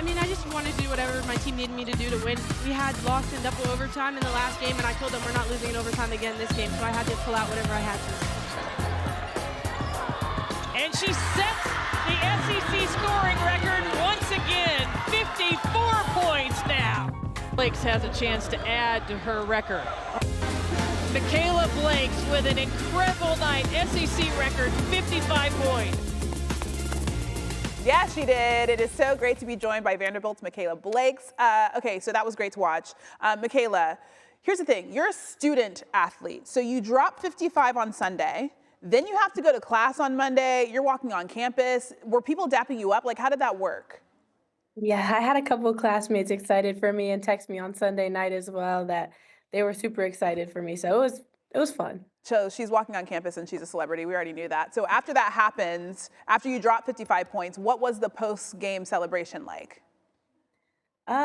mean, I just want to do whatever my team needed me to do to win. We had lost in double overtime in the last game, and I told them we're not losing in overtime again this game, so I had to pull out whatever I had to. And she sets the SEC scoring record once again, 54 points now. Blakes has a chance to add to her record. Mikayla Blakes with an incredible night, SEC record, 55 points. Yeah, she did. It is so great to be joined by Vanderbilt's Mikayla Blakes. Okay, so that was great to watch. Mikayla, here's the thing. You're a student athlete, so you drop 55 on Sunday. Then you have to go to class on Monday. You're walking on campus. Were people dapping you up? Like, how did that work? Yeah, I had a couple of classmates excited for me and text me on Sunday night as well that they were super excited for me. So it was fun. So she's walking on campus and she's a celebrity. We already knew that. So after that happens, after you drop 55 points, what was the post-game celebration like?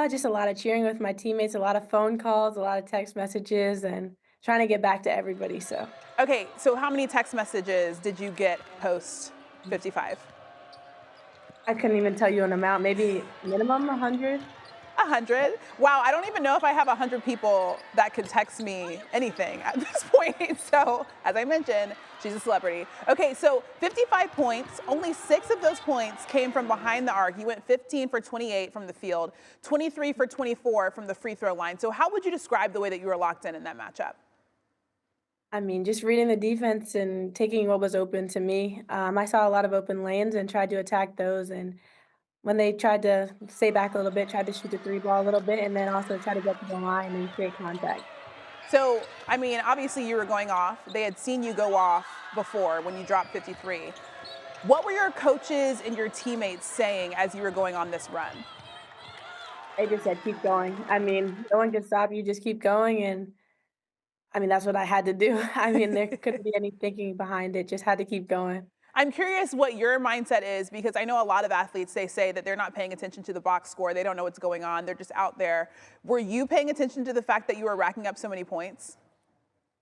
Just a lot of cheering with my teammates, a lot of phone calls, a lot of text messages, and trying to get back to everybody. So Okay, so how many text messages did you get post 55? I couldn't even tell you an amount, maybe minimum 100. 100? Wow, I don't even know if I have 100 people that could text me anything at this point. So, as I mentioned, she's a celebrity. Okay, so 55 points, only 6 of those points came from behind the arc. You went 15 for 28 from the field, 23 for 24 from the free throw line. So how would you describe the way that you were locked in that matchup? I mean, just reading the defense and taking what was open to me. I saw a lot of open lanes and tried to attack those. And when they tried to stay back a little bit, tried to shoot the three ball a little bit, and then also try to get to the line and create contact. So, I mean, obviously you were going off. They had seen you go off before when you dropped 53. What were your coaches and your teammates saying as you were going on this run? They just said, keep going. I mean, no one can stop you, just keep going. And I mean, that's what I had to do. I mean, there couldn't be any thinking behind it, just had to keep going. I'm curious what your mindset is, because I know a lot of athletes, they say that they're not paying attention to the box score. They don't know what's going on. They're just out there. Were you paying attention to the fact that you were racking up so many points?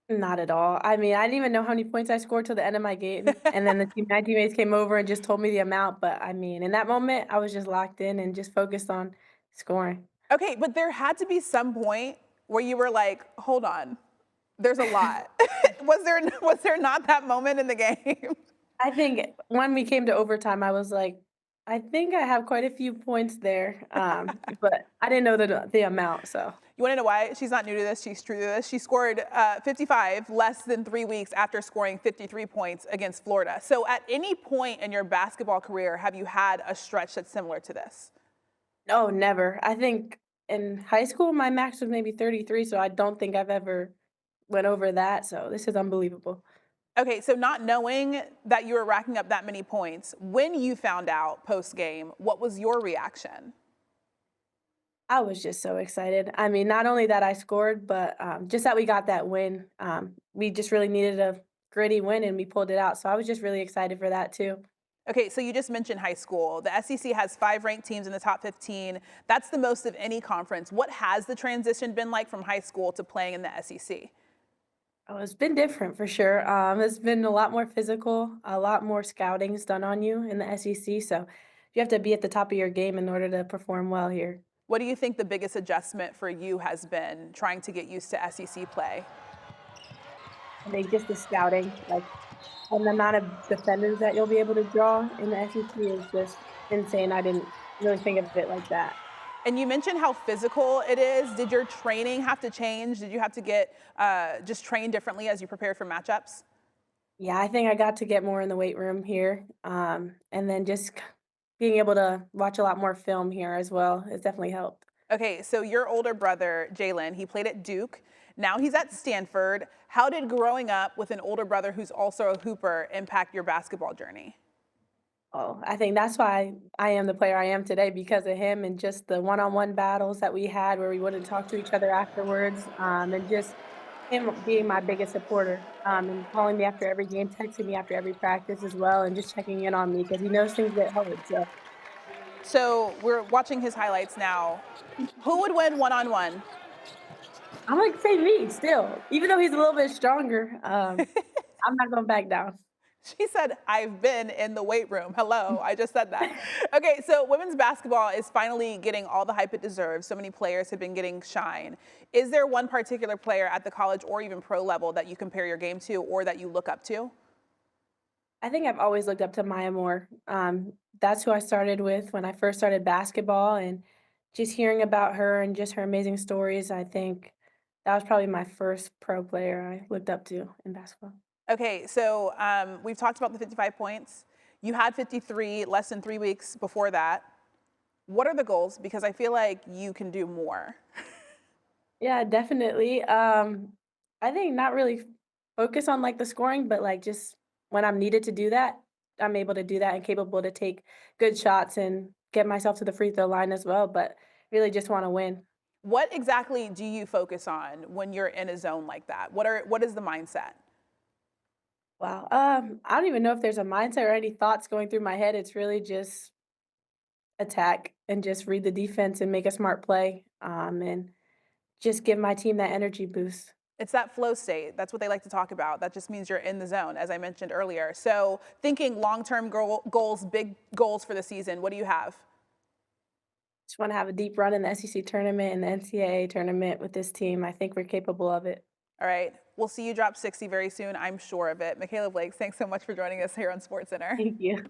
Not at all. I mean, I didn't even know how many points I scored till the end of my game. And then my teammates came over and just told me the amount. But I mean, in that moment, I was just locked in and just focused on scoring. Okay, but there had to be some point where you were like, hold on, there's a lot. was there not that moment in the game? I think when we came to overtime, I was like, I think I have quite a few points there, but I didn't know the amount, so. You want to know why? She's not new to this. She's true to this. She scored 55 less than 3 weeks after scoring 53 points against Florida. So at any point in your basketball career, have you had a stretch that's similar to this? No, never. I think in high school, my max was maybe 33, so I don't think I've ever went over that, so this is unbelievable. Okay, so not knowing that you were racking up that many points, when you found out post-game, what was your reaction? I was just so excited. I mean, not only that I scored, but just that we got that win. We just really needed a gritty win, and we pulled it out, so I was just really excited for that too. Okay, so you just mentioned high school. The SEC has 5 ranked teams in the top 15. That's the most of any conference. What has the transition been like from high school to playing in the SEC? Oh, it's been different for sure. It's been a lot more physical, a lot more scouting is done on you in the SEC. So you have to be at the top of your game in order to perform well here. What do you think the biggest adjustment for you has been trying to get used to SEC play? I think just the scouting, like, and the amount of defenders that you'll be able to draw in the SEC is just insane. I didn't really think of it like that. And you mentioned how physical it is. Did your training have to change? Did you have to get just trained differently as you prepared for matchups? Yeah, I think I got to get more in the weight room here. And then just being able to watch a lot more film here as well has definitely helped. Okay, so your older brother, Jalen, he played at Duke. Now he's at Stanford. How did growing up with an older brother who's also a hooper impact your basketball journey? Oh, I think that's why I am the player I am today, because of him and just the one-on-one battles that we had where we wouldn't talk to each other afterwards, and just him being my biggest supporter, and calling me after every game, texting me after every practice as well, and just checking in on me because he knows things get hard. So we're watching his highlights now. Who would win one-on-one? I'm going to say me still, even though he's a little bit stronger. I'm not going to back down. She said, I've been in the weight room. Hello, I just said that. Okay, so women's basketball is finally getting all the hype it deserves. So many players have been getting shine. Is there one particular player at the college or even pro level that you compare your game to or that you look up to? I think I've always looked up to Maya Moore. That's who I started with when I first started basketball, and just hearing about her and just her amazing stories, I think that was probably my first pro player I looked up to in basketball. Okay, so we've talked about the 55 points. You had 53 less than 3 weeks before that. What are the goals? Because I feel like you can do more. Yeah, definitely. I think not really focus on like the scoring, but like just when I'm needed to do that, I'm able to do that and capable to take good shots and get myself to the free throw line as well. But really just want to win. What exactly do you focus on when you're in a zone like that? What is the mindset? Wow. I don't even know if there's a mindset or any thoughts going through my head. It's really just attack and just read the defense and make a smart play. And just give my team that energy boost. It's that flow state. That's what they like to talk about. That just means you're in the zone, as I mentioned earlier. So thinking long-term goals, big goals for the season, what do you have? Just want to have a deep run in the SEC tournament and the NCAA tournament with this team. I think we're capable of it. All right. We'll see you drop 60 very soon. I'm sure of it. Mikayla Blakes, thanks so much for joining us here on SportsCenter. Thank you.